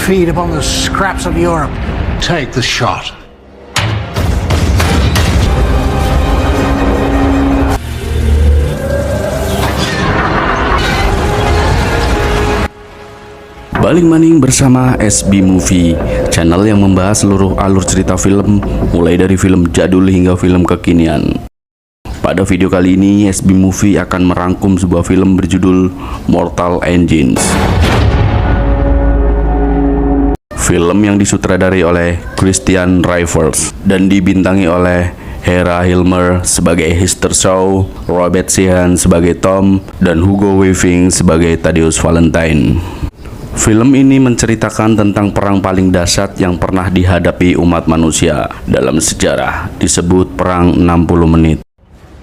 Feed upon the scraps of Europe. Take the shot. Balik maning bersama SB Movie, channel yang membahas seluruh alur cerita film, mulai dari film jadul hingga film kekinian. Pada video kali ini, SB Movie akan merangkum sebuah film berjudul Mortal Engines. Film yang disutradarai oleh Christian Rivers dan dibintangi oleh Hera Hilmer sebagai Hester Shaw, Robert Sheehan sebagai Tom, dan Hugo Weaving sebagai Thaddeus Valentine. Film ini menceritakan tentang perang paling dahsyat yang pernah dihadapi umat manusia dalam sejarah, disebut Perang 60 Menit.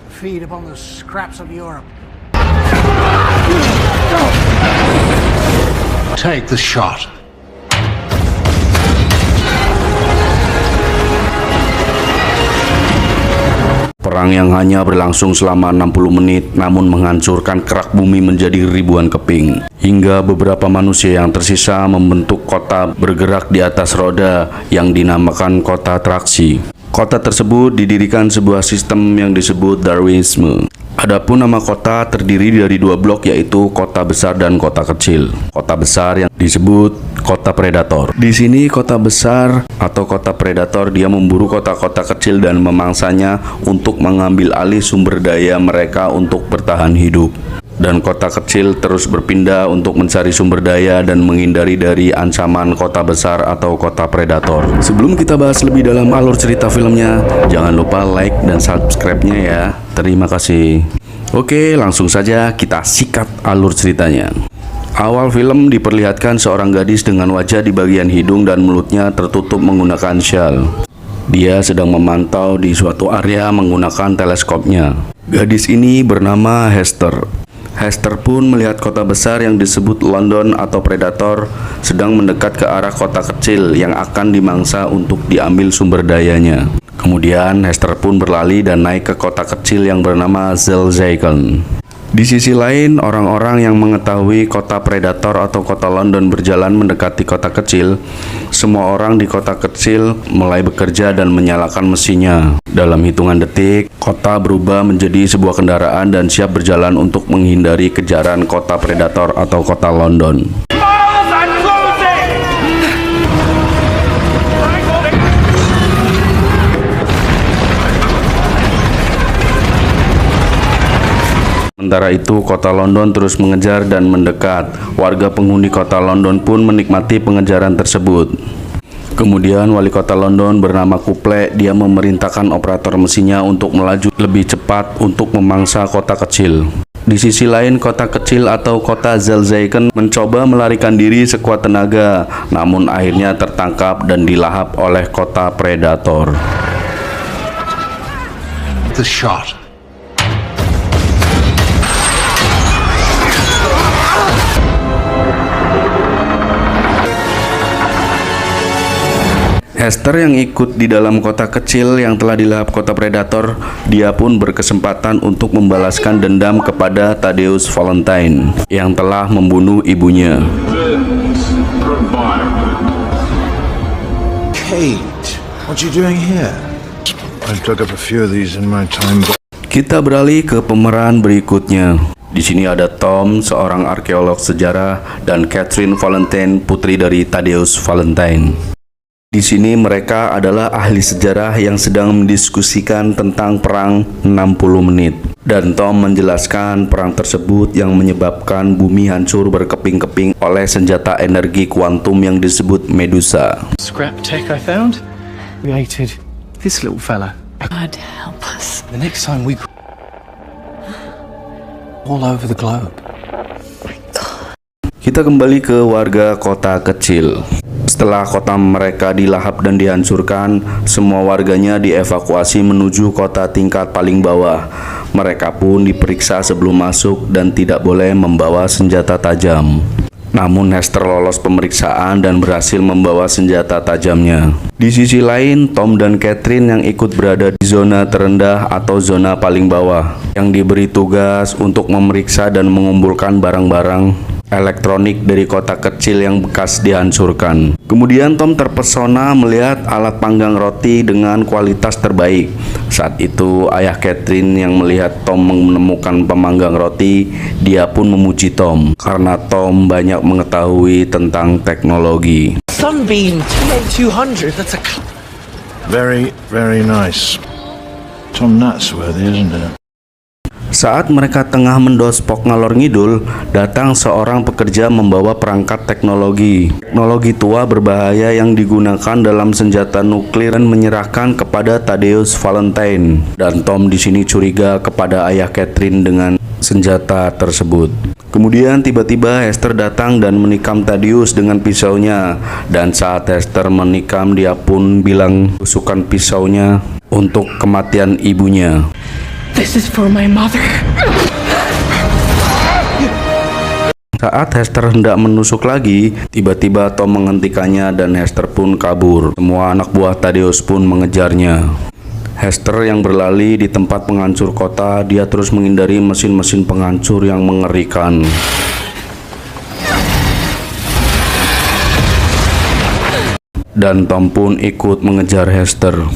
Feed upon the scraps of Europe. Take the shot. Perang yang hanya berlangsung selama 60 menit namun menghancurkan kerak bumi menjadi ribuan keping. Hingga beberapa manusia yang tersisa membentuk kota bergerak di atas roda yang dinamakan kota traksi. Kota tersebut didirikan sebuah sistem yang disebut Darwinisme. Adapun nama kota terdiri dari dua blok, yaitu kota besar dan kota kecil. Kota besar yang disebut kota predator. Di sini kota besar atau kota predator dia memburu kota-kota kecil dan memangsanya untuk mengambil alih sumber daya mereka untuk bertahan hidup. Dan kota kecil terus berpindah untuk mencari sumber daya dan menghindari dari ancaman kota besar atau kota predator. Sebelum kita bahas lebih dalam alur cerita filmnya, jangan lupa like dan subscribe-nya ya. Terima kasih. Oke, langsung saja kita sikat alur ceritanya. Awal film diperlihatkan seorang gadis dengan wajah di bagian hidung dan mulutnya tertutup menggunakan syal. Dia sedang memantau di suatu area menggunakan teleskopnya. Gadis ini bernama Hester. Hester pun melihat kota besar yang disebut London atau Predator sedang mendekat ke arah kota kecil yang akan dimangsa untuk diambil sumber dayanya. Kemudian Hester pun berlari dan naik ke kota kecil yang bernama Zelzaiken. Di sisi lain, orang-orang yang mengetahui kota Predator atau kota London berjalan mendekati kota kecil. Semua orang di kota kecil mulai bekerja dan menyalakan mesinnya. Dalam hitungan detik, kota berubah menjadi sebuah kendaraan dan siap berjalan untuk menghindari kejaran kota Predator atau kota London. Sementara itu, kota London terus mengejar dan mendekat. Warga penghuni kota London pun menikmati pengejaran tersebut. Kemudian wali kota London bernama Kuple, dia memerintahkan operator mesinnya untuk melaju lebih cepat untuk memangsa kota kecil. Di sisi lain, kota kecil atau kota Zelzaiken mencoba melarikan diri sekuat tenaga, namun akhirnya tertangkap dan dilahap oleh kota Predator. The shot. Hester yang ikut di dalam kota kecil yang telah dilahap kota Predator, dia pun berkesempatan untuk membalaskan dendam kepada Thaddeus Valentine yang telah membunuh ibunya. Kate, what you doing here? I've dug up a few of these in my time. Kita beralih ke pemeran berikutnya. Di sini ada Tom, seorang arkeolog sejarah, dan Catherine Valentine, putri dari Thaddeus Valentine. Di sini mereka adalah ahli sejarah yang sedang mendiskusikan tentang perang 60 menit. Dan Tom menjelaskan perang tersebut yang menyebabkan bumi hancur berkeping-keping oleh senjata energi kuantum yang disebut Medusa. Scrap tech I found created this little fella. God help us. The next time we all over the globe. Kita kembali ke warga kota kecil. Setelah kota mereka dilahap dan dihancurkan, semua warganya dievakuasi menuju kota tingkat paling bawah. Mereka pun diperiksa sebelum masuk dan tidak boleh membawa senjata tajam. Namun Hester lolos pemeriksaan dan berhasil membawa senjata tajamnya. Di sisi lain, Tom dan Catherine yang ikut berada di zona terendah atau zona paling bawah, yang diberi tugas untuk memeriksa dan mengumpulkan barang-barang elektronik dari kota kecil yang bekas dihancurkan. Kemudian Tom terpesona melihat alat panggang roti dengan kualitas terbaik. Saat itu ayah Catherine yang melihat Tom menemukan pemanggang roti, dia pun memuji Tom karena Tom banyak mengetahui tentang teknologi. Sunbeam TA200. That's a. Very, very nice. Tom Natsworthy, isn't it? Saat mereka tengah mendospok ngalor ngidul, datang seorang pekerja membawa perangkat teknologi. Teknologi tua berbahaya yang digunakan dalam senjata nuklir dan menyerahkan kepada Thaddeus Valentine. Dan Tom di sini curiga kepada ayah Catherine dengan senjata tersebut. Kemudian tiba-tiba Hester datang dan menikam Thaddeus dengan pisaunya. Dan saat Hester menikam, dia pun bilang tusukan pisaunya untuk kematian ibunya. This is for my mother. Saat Hester hendak menusuk lagi, tiba-tiba Tom menghentikannya dan Hester pun kabur. Semua anak buah Thaddeus pun mengejarnya. Hester yang berlari di tempat penghancur kota, dia terus menghindari mesin-mesin penghancur yang mengerikan. Dan Tom pun ikut mengejar Hester.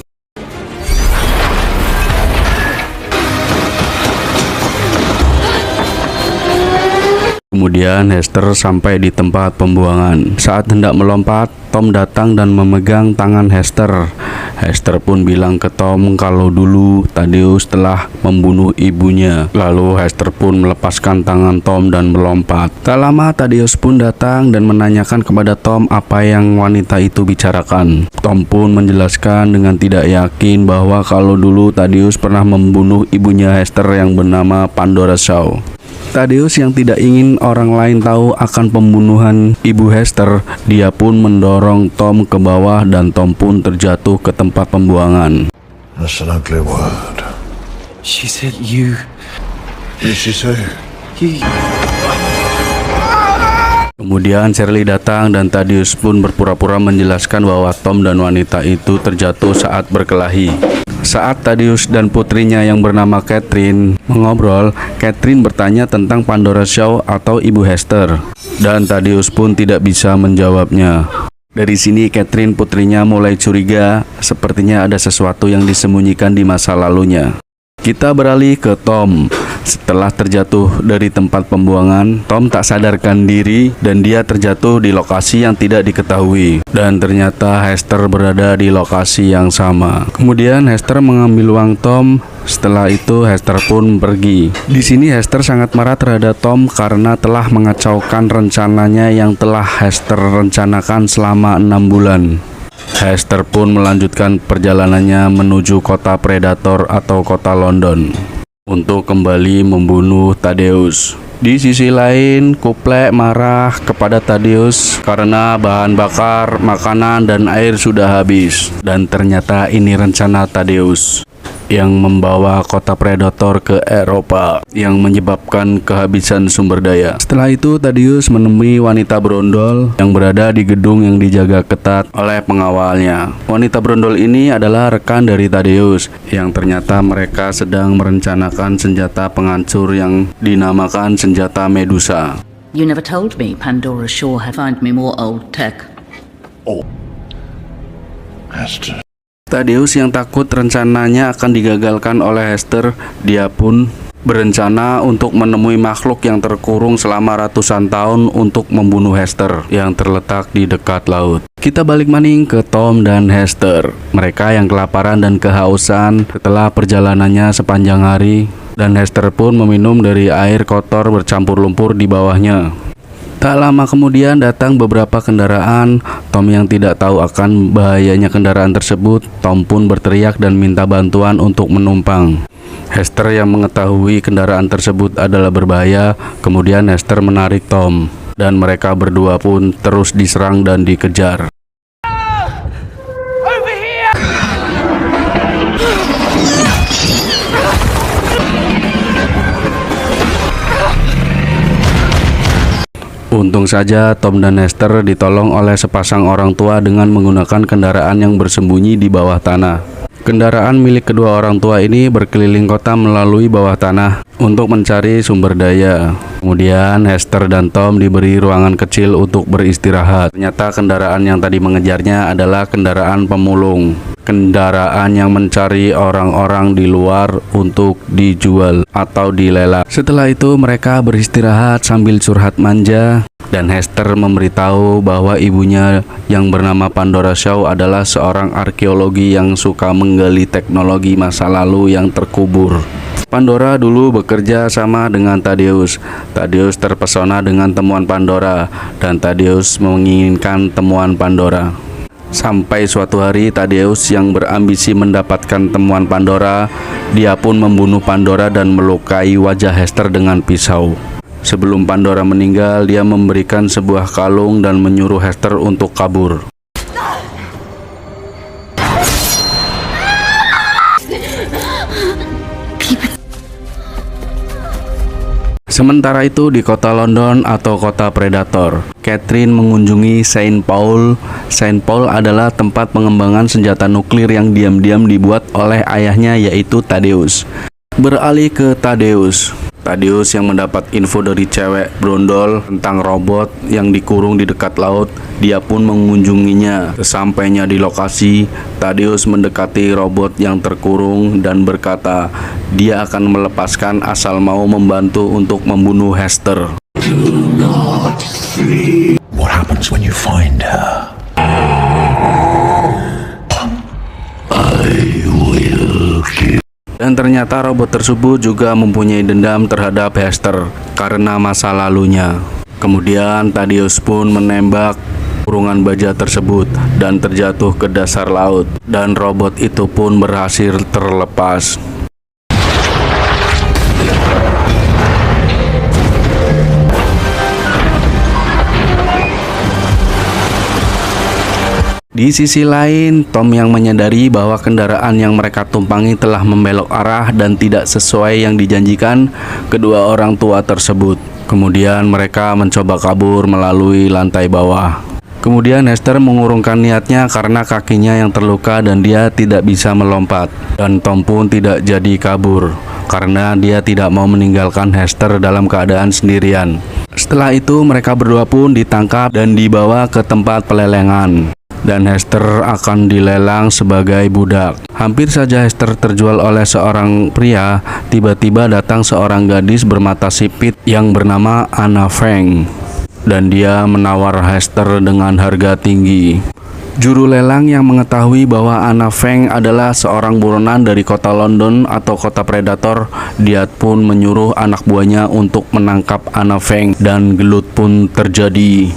Kemudian Hester sampai di tempat pembuangan. Saat hendak melompat, Tom datang dan memegang tangan Hester. Hester pun bilang ke Tom kalau dulu Thaddeus telah membunuh ibunya. Lalu Hester pun melepaskan tangan Tom dan melompat. Tak lama Thaddeus pun datang dan menanyakan kepada Tom apa yang wanita itu bicarakan. Tom pun menjelaskan dengan tidak yakin bahwa kalau dulu Thaddeus pernah membunuh ibunya Hester yang bernama Pandora Shaw. Thaddeus yang tidak ingin orang lain tahu akan pembunuhan ibu Hester, dia pun mendorong Tom ke bawah dan Tom pun terjatuh ke tempat pembuangan. That's an ugly word. She said you. What did she say? You. Kemudian Shirley datang dan Thaddeus pun berpura-pura menjelaskan bahwa Tom dan wanita itu terjatuh saat berkelahi. Saat Thaddeus dan putrinya yang bernama Catherine mengobrol, Catherine bertanya tentang Pandora Shaw atau ibu Hester, dan Thaddeus pun tidak bisa menjawabnya. Dari sini Catherine putrinya mulai curiga, sepertinya ada sesuatu yang disembunyikan di masa lalunya. Kita beralih ke Tom. Setelah terjatuh dari tempat pembuangan, Tom tak sadarkan diri dan dia terjatuh di lokasi yang tidak diketahui. Dan ternyata Hester berada di lokasi yang sama. Kemudian Hester mengambil uang Tom. Setelah itu Hester pun pergi. Di sini Hester sangat marah terhadap Tom karena telah mengacaukan rencananya yang telah Hester rencanakan selama 6 bulan. Hester pun melanjutkan perjalanannya menuju kota Predator atau kota London untuk kembali membunuh Thaddeus. Di sisi lain, Couple marah kepada Thaddeus karena bahan bakar, makanan, dan air sudah habis. Dan ternyata ini rencana Thaddeus yang membawa kota Predator ke Eropa yang menyebabkan kehabisan sumber daya. Setelah itu Thaddeus menemui wanita berondol yang berada di gedung yang dijaga ketat oleh pengawalnya. Wanita berondol ini adalah rekan dari Thaddeus yang ternyata mereka sedang merencanakan senjata penghancur yang dinamakan senjata Medusa. You never told me Pandora Shaw had find me more old tech. Hester. Thaddeus yang takut rencananya akan digagalkan oleh Hester, dia pun berencana untuk menemui makhluk yang terkurung selama ratusan tahun untuk membunuh Hester yang terletak di dekat laut. Kita balik maning ke Tom dan Hester. Mereka yang kelaparan dan kehausan setelah perjalanannya sepanjang hari, dan Hester pun meminum dari air kotor bercampur lumpur di bawahnya. Tak lama kemudian datang beberapa kendaraan. Tom yang tidak tahu akan bahayanya kendaraan tersebut, Tom pun berteriak dan minta bantuan untuk menumpang. Hester yang mengetahui kendaraan tersebut adalah berbahaya, kemudian Hester menarik Tom, dan mereka berdua pun terus diserang dan dikejar. Untung saja Tom dan Hester ditolong oleh sepasang orang tua dengan menggunakan kendaraan yang bersembunyi di bawah tanah. Kendaraan milik kedua orang tua ini berkeliling kota melalui bawah tanah untuk mencari sumber daya. Kemudian Hester dan Tom diberi ruangan kecil untuk beristirahat. Ternyata kendaraan yang tadi mengejarnya adalah kendaraan pemulung. Kendaraan yang mencari orang-orang di luar untuk dijual atau dilelang. Setelah itu mereka beristirahat sambil curhat manja. Dan Hester memberitahu bahwa ibunya yang bernama Pandora Shaw adalah seorang arkeologi yang suka menggali teknologi masa lalu yang terkubur. Pandora dulu bekerja sama dengan Thaddeus. Thaddeus terpesona dengan temuan Pandora dan Thaddeus menginginkan temuan Pandora. Sampai suatu hari Thaddeus yang berambisi mendapatkan temuan Pandora, dia pun membunuh Pandora dan melukai wajah Hester dengan pisau. Sebelum Pandora meninggal, dia memberikan sebuah kalung dan menyuruh Hester untuk kabur. Sementara itu di kota London atau kota Predator, Catherine mengunjungi Saint Paul. Saint Paul adalah tempat pengembangan senjata nuklir yang diam-diam dibuat oleh ayahnya, yaitu Thaddeus. Beralih ke Thaddeus yang mendapat info dari cewek brondol tentang robot yang dikurung di dekat laut. Dia pun mengunjunginya. Sesampainya di lokasi, Thaddeus mendekati robot yang terkurung dan berkata dia akan melepaskan asal mau membantu untuk membunuh Hester. What happens when you find her? Dan ternyata robot tersebut juga mempunyai dendam terhadap Hester karena masa lalunya. Kemudian Thaddeus pun menembak kurungan baja tersebut dan terjatuh ke dasar laut. Dan robot itu pun berhasil terlepas. Di sisi lain, Tom yang menyadari bahwa kendaraan yang mereka tumpangi telah membelok arah dan tidak sesuai yang dijanjikan kedua orang tua tersebut. Kemudian mereka mencoba kabur melalui lantai bawah. Kemudian Hester mengurungkan niatnya karena kakinya yang terluka dan dia tidak bisa melompat. Dan Tom pun tidak jadi kabur karena dia tidak mau meninggalkan Hester dalam keadaan sendirian. Setelah itu mereka berdua pun ditangkap dan dibawa ke tempat pelelengan. Dan Hester akan dilelang sebagai budak. Hampir saja Hester terjual oleh seorang pria, tiba-tiba datang seorang gadis bermata sipit yang bernama Anna Feng. Dan dia menawar Hester dengan harga tinggi. Juru lelang yang mengetahui bahwa Anna Feng adalah seorang buronan dari kota London atau kota Predator, dia pun menyuruh anak buahnya untuk menangkap Anna Feng dan gelut pun terjadi.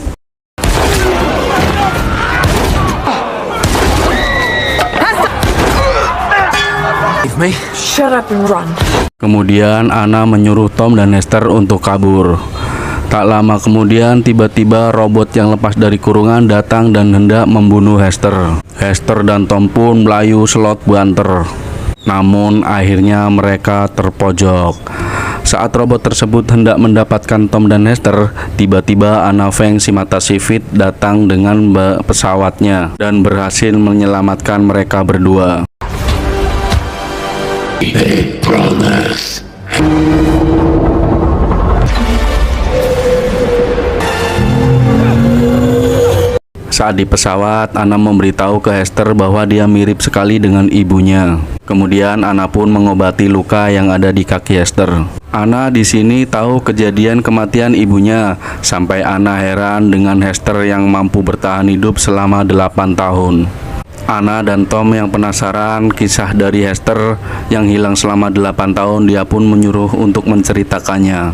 Me? Shut up and run. Kemudian Anna menyuruh Tom dan Hester untuk kabur. Tak lama kemudian tiba-tiba robot yang lepas dari kurungan datang dan hendak membunuh Hester. Hester dan Tom pun melayu selot banter. Namun akhirnya mereka terpojok. Saat robot tersebut hendak mendapatkan Tom dan Hester, tiba-tiba Anna Feng si mata sipit datang dengan pesawatnya dan berhasil menyelamatkan mereka berdua. Saat di pesawat, Anna memberitahu ke Hester bahwa dia mirip sekali dengan ibunya. Kemudian Anna pun mengobati luka yang ada di kaki Hester. Anna di sini tahu kejadian kematian ibunya, sampai Anna heran dengan Hester yang mampu bertahan hidup selama 8 tahun. Anna dan Tom yang penasaran kisah dari Hester yang hilang selama 8 tahun, dia pun menyuruh untuk menceritakannya.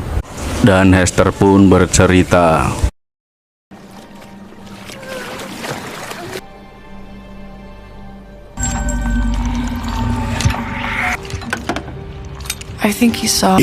Dan Hester pun bercerita. I think he saw.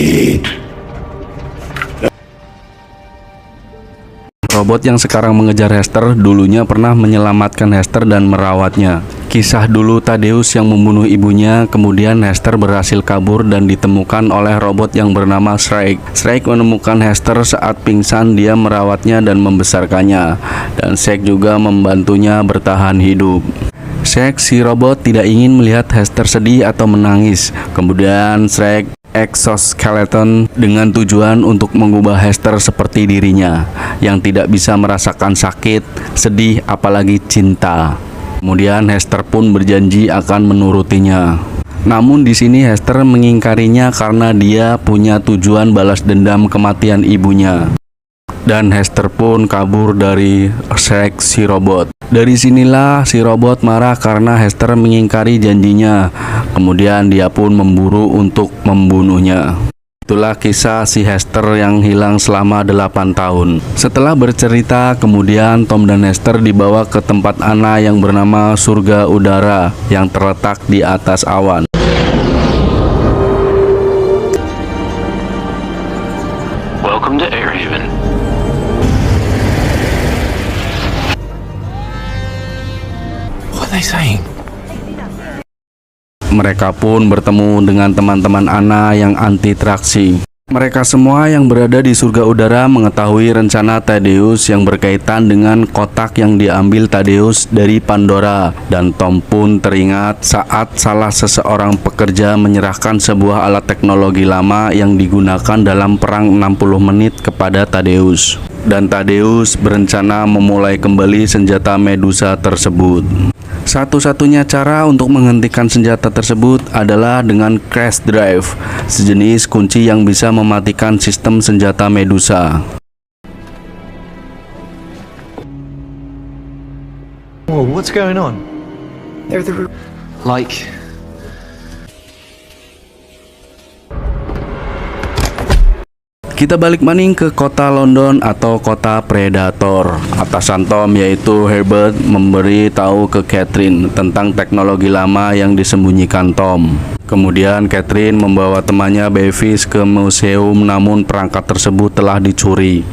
Robot yang sekarang mengejar Hester dulunya pernah menyelamatkan Hester dan merawatnya. Kisah dulu Thaddeus yang membunuh ibunya, kemudian Hester berhasil kabur dan ditemukan oleh robot yang bernama Shrike. Shrike menemukan Hester saat pingsan, dia merawatnya dan membesarkannya. Dan Shrike juga membantunya bertahan hidup. Shrek si robot tidak ingin melihat Hester sedih atau menangis. Kemudian Shrek exoskeleton dengan tujuan untuk mengubah Hester seperti dirinya yang tidak bisa merasakan sakit, sedih, apalagi cinta. Kemudian Hester pun berjanji akan menurutinya. Namun di sini Hester mengingkarinya karena dia punya tujuan balas dendam kematian ibunya. Dan Hester pun kabur dari Shrek si robot. Dari sinilah si robot marah karena Hester mengingkari janjinya. Kemudian dia pun memburu untuk membunuhnya. Itulah kisah si Hester yang hilang selama 8 tahun. Setelah bercerita, kemudian Tom dan Hester dibawa ke tempat Anna yang bernama Surga Udara yang terletak di atas awan. Welcome to Airhaven. What are they saying? Mereka pun bertemu dengan teman-teman Anna yang anti traksi. Mereka semua yang berada di surga udara mengetahui rencana Thaddeus yang berkaitan dengan kotak yang diambil Thaddeus dari Pandora. Dan Tom pun teringat saat salah seseorang pekerja menyerahkan sebuah alat teknologi lama yang digunakan dalam perang 60 menit kepada Thaddeus. Dan Thaddeus berencana memulai kembali senjata Medusa tersebut. Satu-satunya cara untuk menghentikan senjata tersebut adalah dengan crash drive, sejenis kunci yang bisa mematikan sistem senjata Medusa. Whoa, what's going on? They're the Like, Kita balik maning ke kota London atau kota Predator. Atasan Tom yaitu Herbert memberi tahu ke Catherine tentang teknologi lama yang disembunyikan Tom. Kemudian Catherine membawa temannya Bevis ke museum, namun perangkat tersebut telah dicuri.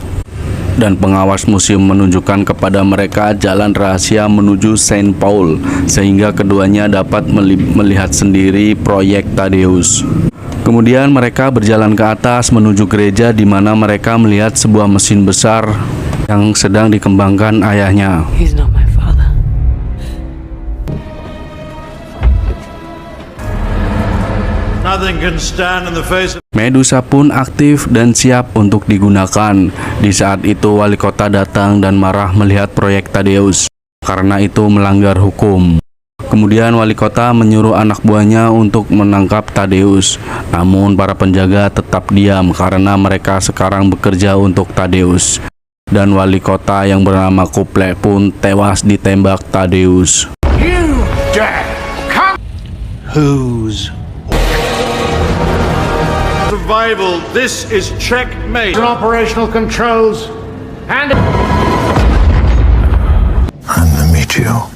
Dan pengawas museum menunjukkan kepada mereka jalan rahasia menuju Saint Paul, sehingga keduanya dapat melihat sendiri proyek Thaddeus. Kemudian mereka berjalan ke atas menuju gereja di mana mereka melihat sebuah mesin besar yang sedang dikembangkan ayahnya. He's not my father. Nothing can stand in the face of Medusa pun aktif dan siap untuk digunakan. Di saat itu wali kota datang dan marah melihat proyek Thaddeus karena itu melanggar hukum. Kemudian wali kota menyuruh anak buahnya untuk menangkap Thaddeus. Namun para penjaga tetap diam karena mereka sekarang bekerja untuk Thaddeus. Dan wali kota yang bernama Kuple pun tewas ditembak Thaddeus. You dare come! whose survival. This is checkmate. Operational controls. And I'm the meteor.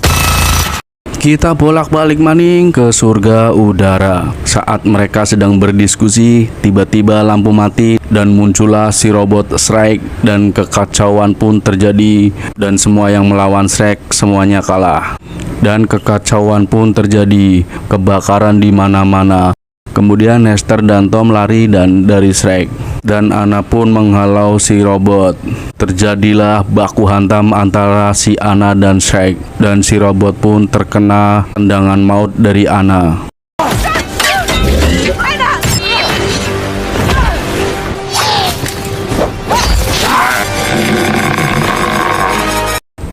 Kita bolak-balik maning ke surga udara. Saat mereka sedang berdiskusi, tiba-tiba lampu mati dan muncullah si robot Shrek dan kekacauan pun terjadi dan semua yang melawan Shrek semuanya kalah. Dan kekacauan pun terjadi, kebakaran di mana-mana. Kemudian Hester dan Tom lari dari Shrek dan Anna pun menghalau si robot. Terjadilah baku hantam antara si Anna dan Shrek dan si robot pun terkena tendangan maut dari Anna.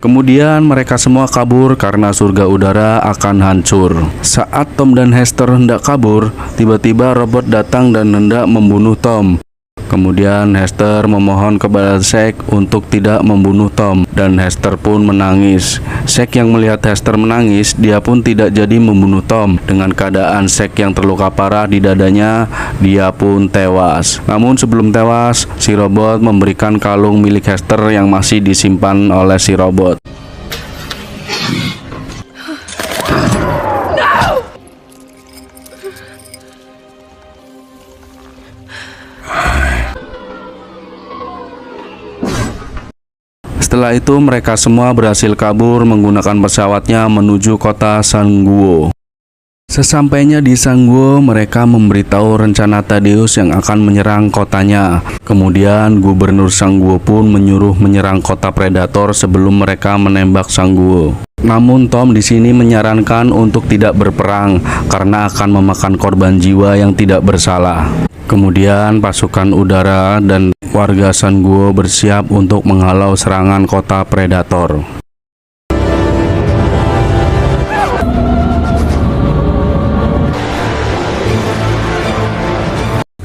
Kemudian mereka semua kabur karena surga udara akan hancur. Saat Tom dan Hester hendak kabur, tiba-tiba robot datang dan hendak membunuh Tom. Kemudian Hester memohon kepada Shrek untuk tidak membunuh Tom dan Hester pun menangis. Shrek yang melihat Hester menangis, dia pun tidak jadi membunuh Tom. Dengan keadaan Shrek yang terluka parah di dadanya, dia pun tewas. Namun sebelum tewas, si robot memberikan kalung milik Hester yang masih disimpan oleh si robot. Setelah itu mereka semua berhasil kabur menggunakan pesawatnya menuju kota Sangguo. Sesampainya di Sangguo, mereka memberitahu rencana Thaddeus yang akan menyerang kotanya. Kemudian gubernur Sangguo pun menyuruh menyerang kota Predator sebelum mereka menembak Sangguo. Namun Tom di sini menyarankan untuk tidak berperang karena akan memakan korban jiwa yang tidak bersalah. Kemudian pasukan udara dan warga San Guo bersiap untuk menghalau serangan kota Predator.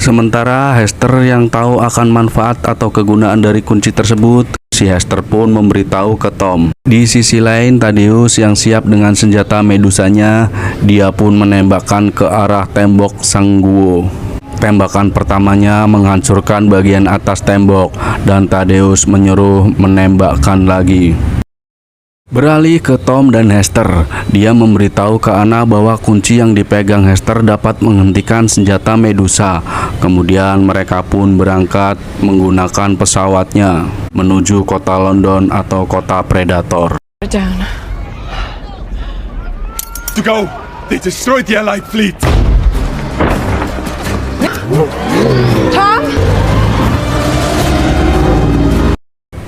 Sementara Hester yang tahu akan manfaat atau kegunaan dari kunci tersebut, si Hester pun memberitahu ke Tom. Di sisi lain, Thaddeus yang siap dengan senjata medusanya, dia pun menembakkan ke arah tembok San Guo. Tembakan pertamanya menghancurkan bagian atas tembok dan Thaddeus menyuruh menembakkan lagi. Beralih ke Tom dan Hester, dia memberitahu ke Anna bahwa kunci yang dipegang Hester dapat menghentikan senjata Medusa. Kemudian mereka pun berangkat menggunakan pesawatnya menuju kota London atau kota Predator. Down. To go! They destroyed the Allied fleet! Tom?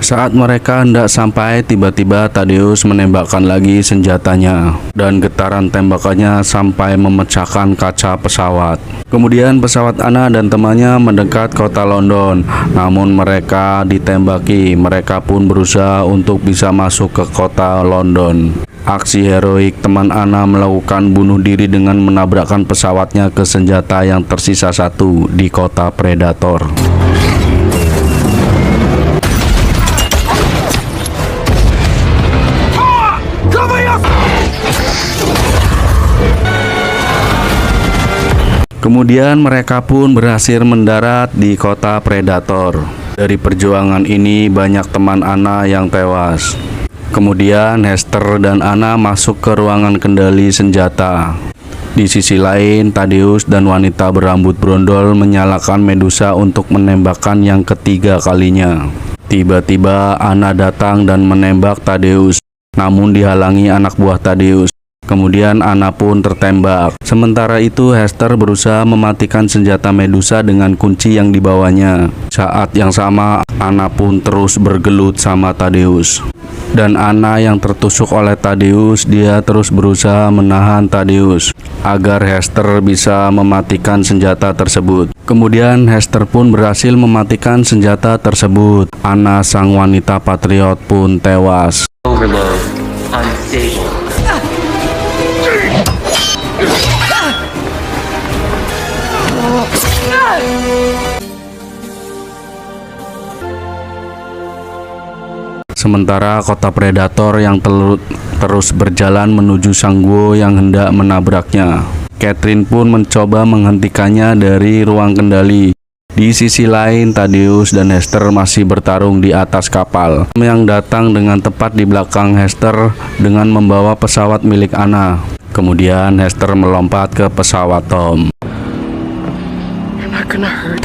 Saat mereka hendak sampai, tiba-tiba Thaddeus menembakkan lagi senjatanya dan getaran tembakannya sampai memecahkan kaca pesawat. Kemudian pesawat Anna dan temannya mendekat kota London, namun mereka ditembaki. Mereka pun berusaha untuk bisa masuk ke kota London. Aksi heroik teman Anna melakukan bunuh diri dengan menabrakkan pesawatnya ke senjata yang tersisa satu di kota Predator. Kemudian mereka pun berhasil mendarat di kota Predator. Dari perjuangan ini banyak teman Anna yang tewas. Kemudian Hester dan Anna masuk ke ruangan kendali senjata. Di sisi lain, Thaddeus dan wanita berambut brondol menyalakan Medusa untuk menembakkan yang ketiga kalinya. Tiba-tiba Anna datang dan menembak Thaddeus, namun dihalangi anak buah Thaddeus. Kemudian Anna pun tertembak. Sementara itu Hester berusaha mematikan senjata Medusa dengan kunci yang dibawanya. Saat yang sama Anna pun terus bergelut sama Thaddeus. Dan Anna yang tertusuk oleh Thaddeus, dia terus berusaha menahan Thaddeus agar Hester bisa mematikan senjata tersebut. Kemudian Hester pun berhasil mematikan senjata tersebut. Anna sang wanita patriot pun tewas. Overload. Unstable. Sementara kota Predator yang terus berjalan menuju San Guo yang hendak menabraknya. Catherine pun mencoba menghentikannya dari ruang kendali. Di sisi lain, Thaddeus dan Hester masih bertarung di atas kapal yang datang dengan tepat di belakang Hester dengan membawa pesawat milik Anna. Kemudian Hester melompat ke pesawat Tom. You're not gonna hurt.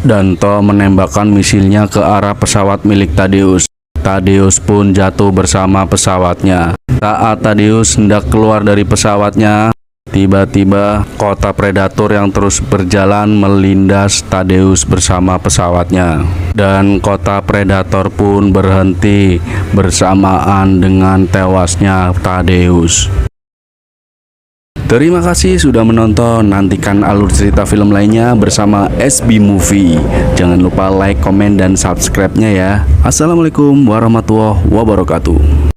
Dan Tom menembakkan misilnya ke arah pesawat milik Thaddeus. Thaddeus pun jatuh bersama pesawatnya. Saat Thaddeus hendak keluar dari pesawatnya, tiba-tiba kota Predator yang terus berjalan melindas Thaddeus bersama pesawatnya. Dan kota Predator pun berhenti bersamaan dengan tewasnya Thaddeus. Terima kasih sudah menonton. Nantikan alur cerita film lainnya bersama SB Movie. Jangan lupa like, komen, dan subscribe-nya ya. Assalamualaikum warahmatullahi wabarakatuh.